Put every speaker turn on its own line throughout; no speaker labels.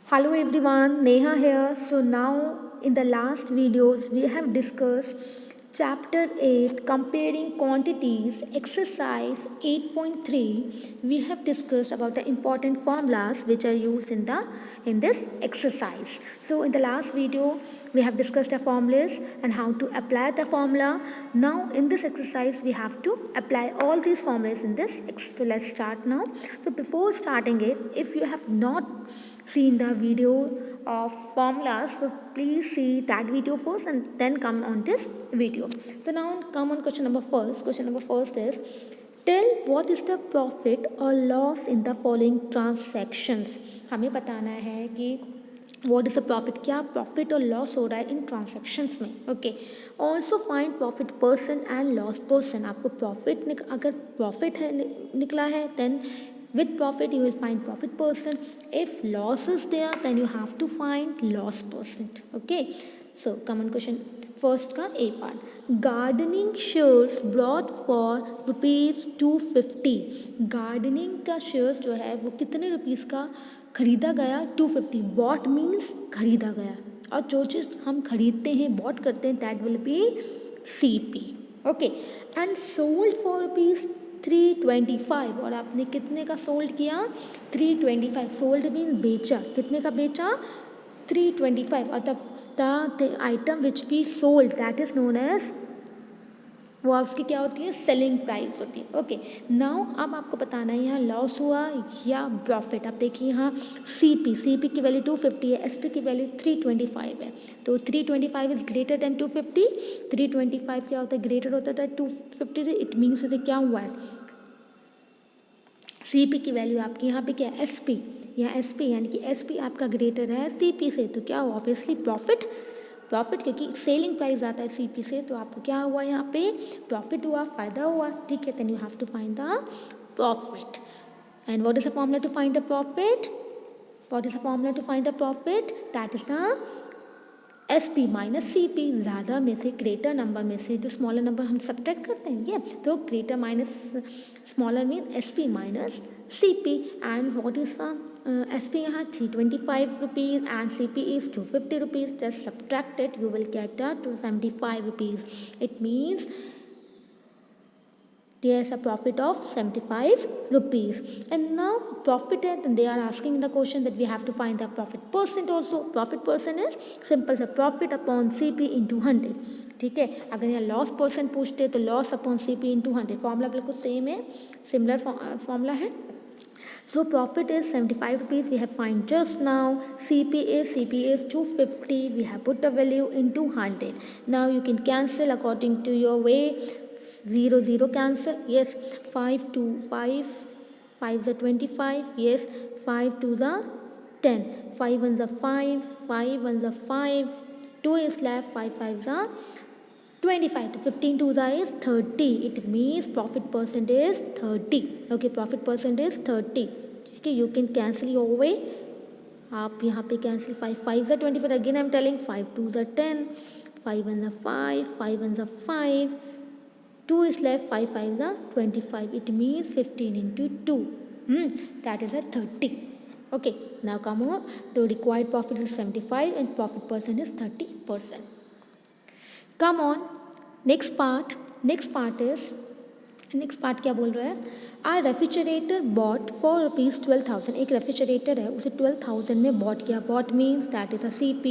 Hello everyone, Neha here. So now in the last videos we have discussed chapter 8 comparing quantities exercise 8.3. We have discussed about the important formulas which are used in this exercise. So in the last video we have discussed the formulas and how to apply the formula. Now in this exercise we have to apply all these formulas in this. So let's start now. So before starting it, if you have not seen the video of formulas, so please see that video first and then come on this video. So now come on question number first is, tell what is the profit or loss in the following transactions. हमें बताना है कि what is the profit, क्या profit और loss हो रहा है इन transactions में. Okay, also find profit person and loss person. आपको प्रॉफिट अगर प्रॉफिट है निकला है then with profit you will find profit person. If loss is there then you have to find loss person. Okay, so come on question first का A part. Gardening shares brought for ₹250. Gardening का shares जो है वो कितने rupees का खरीदा गया? 250. Bot means खरीदा गया, और जो चीज़ हम खरीदते हैं बॉट करते हैं that will be CP. Okay, and sold for ₹325. और आपने कितने का सोल्ड किया? 325. सोल्ड मीन्स बेचा. कितने का बेचा? 325. और the item which be sold that is known as, वो उसकी क्या होती है? सेलिंग प्राइस होती है. ओके, नाउ अब आपको बताना है यहाँ लॉस हुआ या प्रॉफिट. अब देखिए यहाँ CP की वैल्यू 250 है, SP की वैल्यू 325 है. तो 325 इज ग्रेटर देन 250. 325 क्या होता है? ग्रेटर होता है 250 से. इट मीन्स इसे क्या हुआ है? CP की वैल्यू आपकी यहाँ पे क्या है? SP. यहाँ SP यानी कि SP आपका ग्रेटर है CP से, तो क्या हुआ? Obviously profit. क्योंकि सेलिंग प्राइस आता है CP से, तो आपको क्या हुआ? यहाँ पे प्रॉफिट हुआ, फायदा हुआ. ठीक है, then you have to find the profit. And what is the formula to find the profit? That is the SP minus CP. ज़्यादा में से, ग्रेटर नंबर में से जो स्मॉलर नंबर हम सब्ट्रैक्ट करते हैं, ये तो greater minus smaller mean SP minus CP. And what is the SP यहाँ 325 rupees and CP is 250 rupees. Just subtract it, you will get 275 rupees. It means there is a profit of 75 rupees. And now profit है, then they are asking the question that we have to find the profit percent also. Profit percent is simple सा profit upon CP into 100. ठीक है, अगर यहाँ loss percent पूछते तो loss upon CP into 100. Formula बिल्कुल same है, similar formula है. So profit is 75 rupees. We have find just now. CP is 250. We have put the value into 100. Now you can cancel according to your way. 0 0 cancel. Yes, 5 to 5. 5 is 25. Yes, 5 to the 10. 5 1 is 5. 5 1 is 5. 2 is left. 5 5 is 25. To 15 to the is 30. It means profit percent is 30. Okay, profit percent is 30. Okay, you can cancel your way. आप यहाँ पे cancel. 5 5 is 25. Again I'm telling 5 2 is 10. 5 1 is 5. 5 1 is 5. 2 is left. 5 5 is 25. It means 15 into 2. That is a 30. Okay, now come on. The required profit is 75 and profit percent is 30%. Come on, next part क्या बोल रहा है? A refrigerator bought for ₹12,000. एक refrigerator है, उसे 12,000 में bought किया. Bought means that is a CP.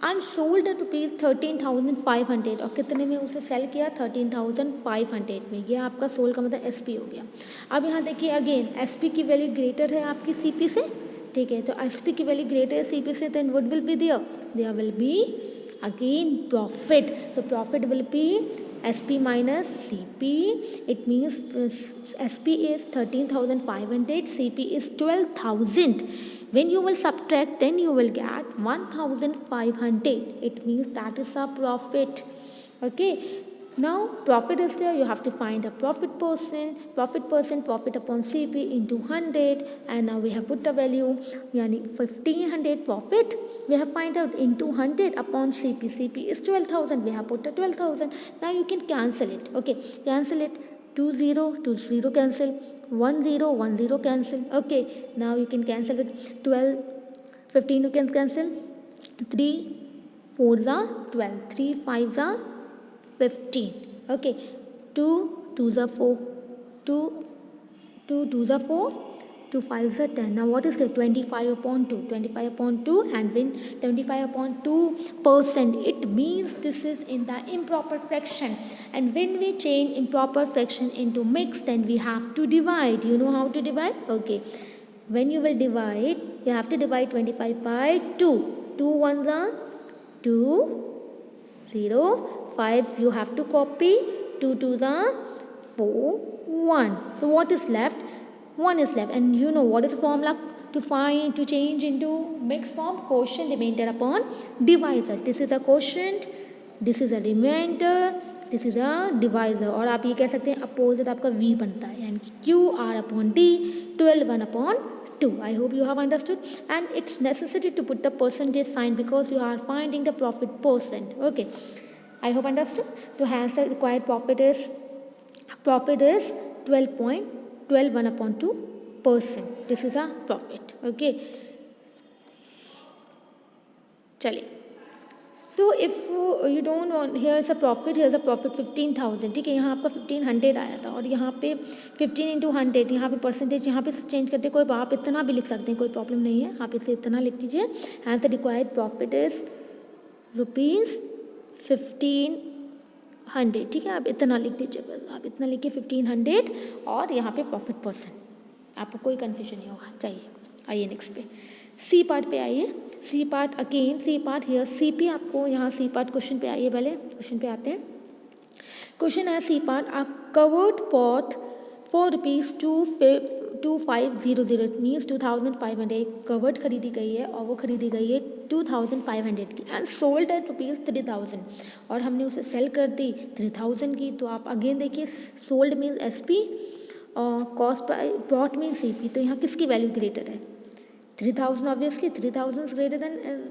And sold at ₹13,500. और कितने में उसे सेल किया? 13,500 में. ये आपका सोल्ड का मतलब SP हो गया. अब यहाँ देखिए अगेन SP की वैल्यू ग्रेटर है आपकी CP से. ठीक है, तो SP की वैल्यू ग्रेटर है CP से, then what will be there will be again profit. So profit will be SP minus CP. It means SP is 13,500, CP is 12,000. When you will subtract, then you will get 1,500. It means that is a profit. Okay, now profit is there, you have to find a profit profit upon CP into 100. And now we have put the value, yani 1,500 profit we have find out into 100 upon CP is 12,000. We have put the 12,000. Now you can cancel it. Okay, cancel it. 2 0 2 0 cancel. 1 0 1 0 cancel. Okay, now you can cancel with 12 15 you can cancel, 3 4 जा 12, 3 5 जा 15, okay, 2 2 जा 4, 2 2 2 जा 4, 2 5 जा 10. Now what is the 25 upon 2? 25 upon 2, and when 25 upon 2%, it means this is in the improper fraction, and when we change improper fraction into mixed, then we have to divide. You know how to divide? Okay, when you will divide, you have to divide 25 by 2. 2 1 जा 2, 0, 5 you have to copy, 2 2 जा 4, 1. So what is left? 1 is left, and you know what is the formula to change into mixed form? Quotient remainder upon divisor. This is a quotient, this is a remainder, this is a divisor, और आप ये कह सकते हैं opposite आपका v बनता है, and q r upon d, 12 1 upon 2. I hope you have understood, and it's necessary to put the percentage sign because you are finding the profit percent. Okay, I hope understood. So hence the required profit is 12 1 upon 2%. This is a profit. Okay, चलिए. So if you don't want, here is a profit, here is a profit 15,000. ठीक है, यहाँ आपका 1500 आया था, और यहाँ पे 15 into 100, यहाँ पे परसेंटेज यहाँ पे चेंज करते, कोई आप इतना भी लिख सकते हैं, कोई प्रॉब्लम नहीं है, आप इसे इतना लिख दीजिए. And the required profit is ₹1500. ठीक है, आप इतना लिख दीजिए, बस आप इतना लिखिए 1500, और यहाँ पे प्रॉफिट परसेंट, आपको कोई कन्फ्यूजन नहीं होगा. चाहिए, आइए नेक्स्ट पे, सी पार्ट पे आइए. C part again, C part here, C P आपको यहाँ सी पार्ट क्वेश्चन पे आइए. पहले क्वेश्चन पे आते हैं. क्वेश्चन है C part, a covered pot for ₹2500. It means 2500 covered खरीदी गई है, और वो खरीदी गई है 2500 की, एंड सोल्ड एट ₹3000, और हमने उसे सेल कर दी 3000 की. तो आप अगेन देखिए, सोल्ड मीन्स SP और cost price bought means CP. तो यहाँ किसकी वैल्यू ग्रेटर है? 3000. Obviously 3000 is greater than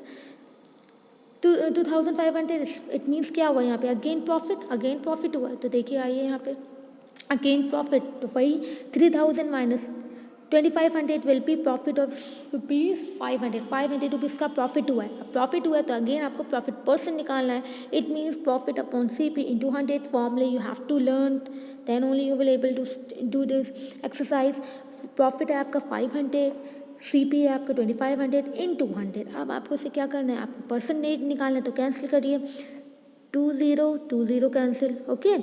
2500. It means क्या हुआ यहाँ पे? अगेन प्रॉफिट हुआ है. तो देखिए, आइए यहाँ पे अगेन प्रॉफिट, तो वही 3000 minus 2500 will be profit of ₹500. 500 rupees का प्रॉफिट हुआ है. प्रॉफिट हुआ है तो अगेन आपको प्रॉफिट परसेंट निकालना है. It means profit upon CP into 100 formula you have to learn, then only you will able to do this exercise. Profit है आपका 500, CP है आपका 2500 इंटू 100. अब आपको इसे क्या करना है? आपको परसेंटेज निकालना है, तो कैंसिल करिए. 20 कैंसिल. ओके,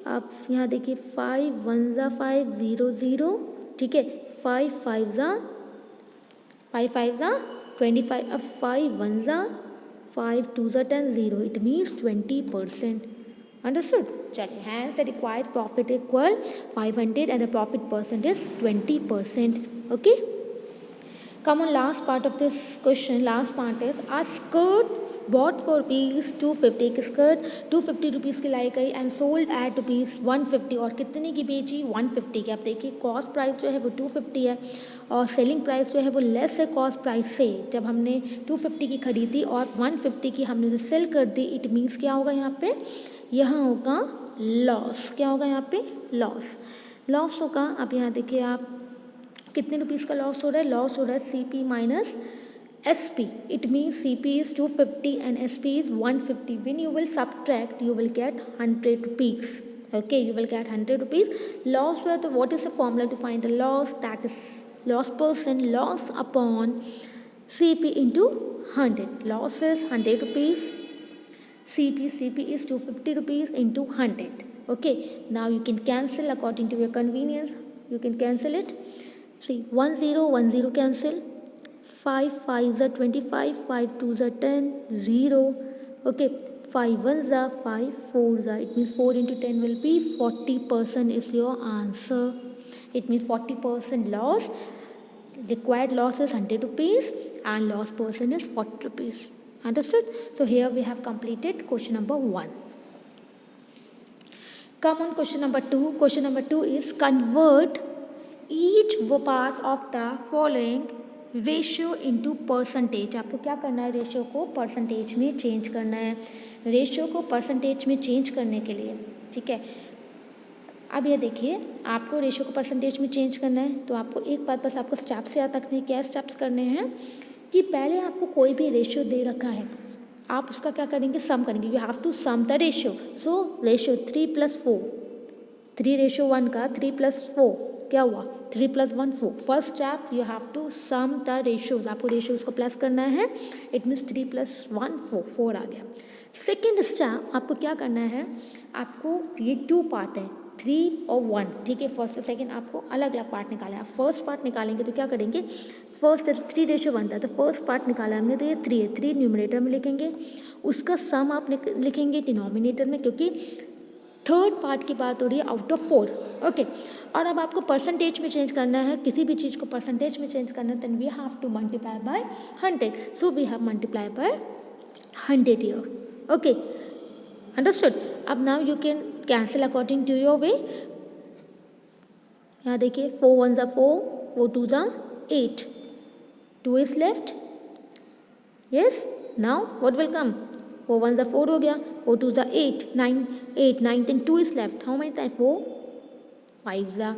आप यहाँ देखिए 5 1 जा 5 0 0. ठीक है, 5 5 जा 25. अब 5 1 जा 5 2 जा 10 0. It means 20%. अंडरस्टूड? चलिए, hence the required profit equal 500 and the profit percent is 20%. Okay, come on, last part of this question. Last part is a skirt bought for ₹250. एक स्कर्ट 250 रुपीज़ की लाई गई एंड सोल्ड एट ₹150. और कितने की बेची? 150 की. आप देखिए, कॉस्ट प्राइस जो है वो 250 है, और सेलिंग प्राइस जो है वो लेस है कॉस्ट प्राइस से. जब हमने 250 की खरीदी और 150 की हमने उसे सेल कर दी, इट मीन्स क्या होगा यहाँ पे? यहाँ होगा लॉस. क्या होगा यहाँ पे? लॉस होगा. आप यहाँ देखिए, आप कितने रुपीज़ का लॉस हो रहा है? लॉस हो रहा है CP minus SP. It means CP is 250 and SP is 150. When you will subtract, you will get 100 rupees. Okay, you will get 100 rupees. Loss हुआ, तो what is the formula to find the loss? That is loss percent, loss upon CP into 100. Loss is 100 rupees. CP is 250 rupees into 100. Okay, now you can cancel according to your convenience. You can cancel it. See, 1 0 cancel. 5 5s are 25, 5 2s are 10, 0. Okay, 5 1s are 5, 4s are, it means 4 into 10 will be 40% is your answer. It means 40% loss. Required loss is 100 rupees and loss percent is 40 rupees. Understood? So here we have completed question number 1. Come on, question number 2. Question number 2 is convert each part of the following ratio into percentage. आपको क्या करना है? Ratio को percentage में change करना है. Ratio को percentage में चेंज करने के लिए, ठीक है. अब ये देखिए, आपको रेशियो को परसेंटेज में चेंज करना है, तो आपको एक बात बस आपको स्टेप्स याद रखने हैं. क्या स्टेप्स करने हैं? कि पहले आपको कोई भी रेशियो दे रखा है, आप उसका क्या करेंगे, सम करेंगे. You have to sum the ratio. So ratio 3+4, 3:1 का 3+4 क्या हुआ, 3+1 4. First step you have to sum the ratios, आपको रेशियोज को प्लस करना है. इट मीन्स 3+1 4 आ गया. सेकेंड स्टेप आपको क्या करना है, आपको ये 2 पार्ट है 3 और 1, ठीक है. फर्स्ट और सेकेंड आपको अलग अलग पार्ट निकाले. आप फर्स्ट पार्ट निकालेंगे तो क्या करेंगे, फर्स्ट 3:1 था तो फर्स्ट पार्ट निकाला हमने तो ये 3 है, 3 न्यूमरेटर में लिखेंगे. उसका सम आप लिखेंगे डिनोमिनेटर में, क्योंकि थर्ड पार्ट की बात हो रही है आउट ऑफ 4. ओके. और अब आपको परसेंटेज में चेंज करना है, किसी भी चीज़ को परसेंटेज में चेंज करना है, then we have to multiply by 100. So we have multiply by 100 here. Okay, understood. अब now you can cancel according to your way. यहाँ देखिए 4 1 4, 4 2 8, 2 is left. Yes, now what will come, 4 1 4 हो गया, 4 2 8, 9 8 9 10, 2 is left. How many times, 4 5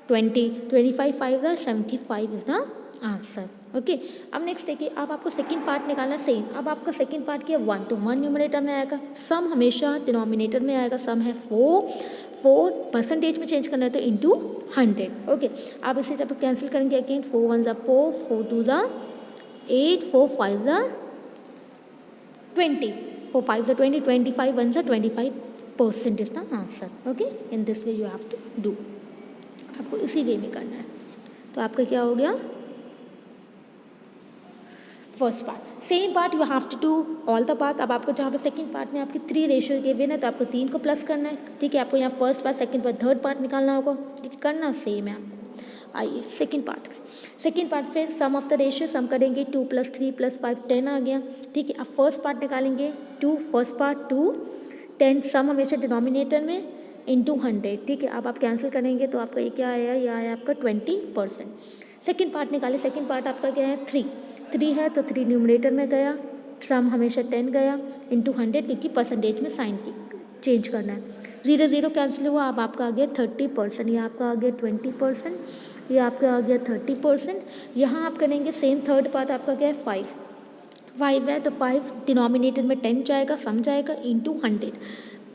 20, 25 5 75 is the answer. Okay. अब next देखिए, अब आपको second part निकालना सेम. अब आपका सेकंड पार्ट क्या है, 1, तो 1 न्यूमरेटर में आएगा, सम हमेशा डिनोमिनेटर में आएगा. सम है 4 परसेंटेज में चेंज करना है तो इंटू 100. ओके. आप इसे जब कैंसिल करेंगे again, 4 1 4, 4 2 8, 4 5 20, 4 5 20, 25 1 25% is the answer. Okay. In this way you have to do. आपको इसी वे में करना है. तो आपका क्या हो गया, first part. Same part you have to do all the part. अब आपको जहाँ पे सेकंड पार्ट में आपकी 3 रेशियो गिवन है तो आपको 3 को प्लस करना है, ठीक है. आपको यहाँ first part, second part, third part निकालना होगा, ठीक है. करना सेम है आपको. आइए सेकंड पार्ट में. सेकंड पार्ट फिर सम ऑफ द रेशियो, सम करेंगे 2 + 3 + 5 10 आ गया, ठीक है. अब फर्स्ट पार्ट निकालेंगे 2, फर्स्ट पार्ट 2 10, सम हमेशा डिनोमिनेटर में इंटू 100, ठीक है. अब आप कैंसिल करेंगे तो आपका ये क्या आया, ये आया आपका 20%. सेकंड पार्ट निकाले, सेकंड पार्ट आपका क्या है, 3 है तो 3 न्यूमरेटर में गया, सम हमेशा 10 गया इंटू 100, क्योंकि परसेंटेज में साइन की चेंज करना है. 0 0 कैंसिल हुआ. अब आपका आ गया 30%, ये आपका आ गया 20%, ये आपका आ गया 30%. यहाँ आप करेंगे सेम. थर्ड पार्ट आपका क्या है, 5 है तो 5 डिनोमिनेटर में 10 जाएगा, सम जाएगा इंटू 100.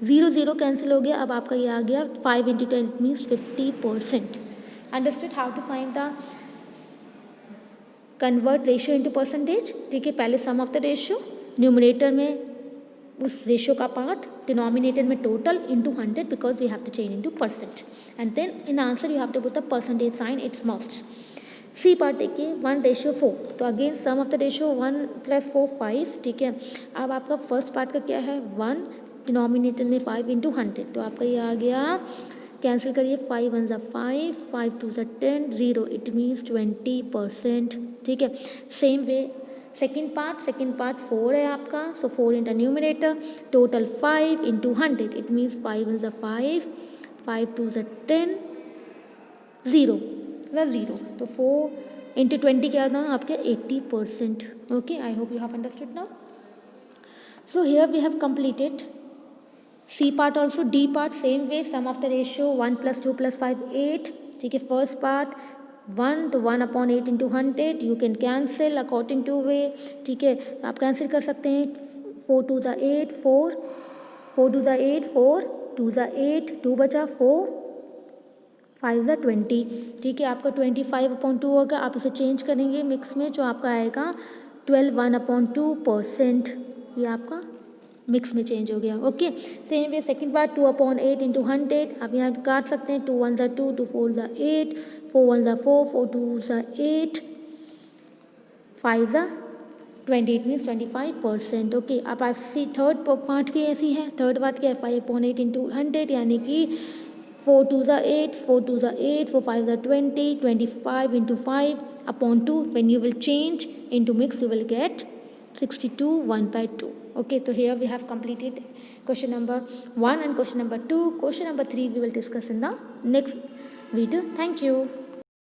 0 0 कैंसिल हो गया. अब आपका ये आ गया 5 × 10 means 50%. Understood how to find the convert ratio into percentage, ठीक है. पहले sum of the ratio, numerator में उस रेशियो का पार्ट, डिनोमिनेटर में total into 100, because we have to change into percent. And then in answer you have to put the percentage sign, it's must. C part देखिए 1:4, तो again sum of the ratio 1 + 4 5, ठीक है. अब आपका first part का क्या है, 1, denominator में 5 इंटू 100, तो आपका ये आ गया, कैंसिल करिए, 5 1 5, 5 2 10, 0, इट मीन्स 20%, ठीक है. सेम वे सेकंड पार्ट 4 है आपका, सो 4 in the numerator, total 5 into 100, it means 5 1 5, 5 2 10, 0, तो 4 इंटू 20 क्या था आपके 80%. Okay, I hope you have understood now. So here we have completed C part also. D part same way, sum of the ratio 1 + 2 + 5 8, ठीक है. First part 1 तो 1/8 into 100, you can cancel according two way, ठीक है. आप cancel कर सकते हैं. 4 2 8, 4 4 2 8, 4 2 8, 2 बचा, 4 5 20, ठीक है. आपका 25/2 होगा. आप इसे चेंज करेंगे मिक्स में, जो आपका आएगा 12 1/2%, ये आपका मिक्स में चेंज हो गया. Okay. Same way second part 2/8 into 100, आप यहाँ काट सकते हैं. 2 1 2, 2 4 8, 4 1 4, 4 2 8, 5 20, मीन्स 25%. ओके. अब आपकी थर्ड पार्ट भी ऐसी है. थर्ड पार्ट क्या है, 5/8 इंटू 100, यानी कि 4 2 8, 4 2 8, 4 5 20, 25 into 5/2. When you will change into mix, you will get 62 1/2. Okay, so here we have completed question number 1 and question number 2. Question number 3 we will discuss in the next video. Thank you.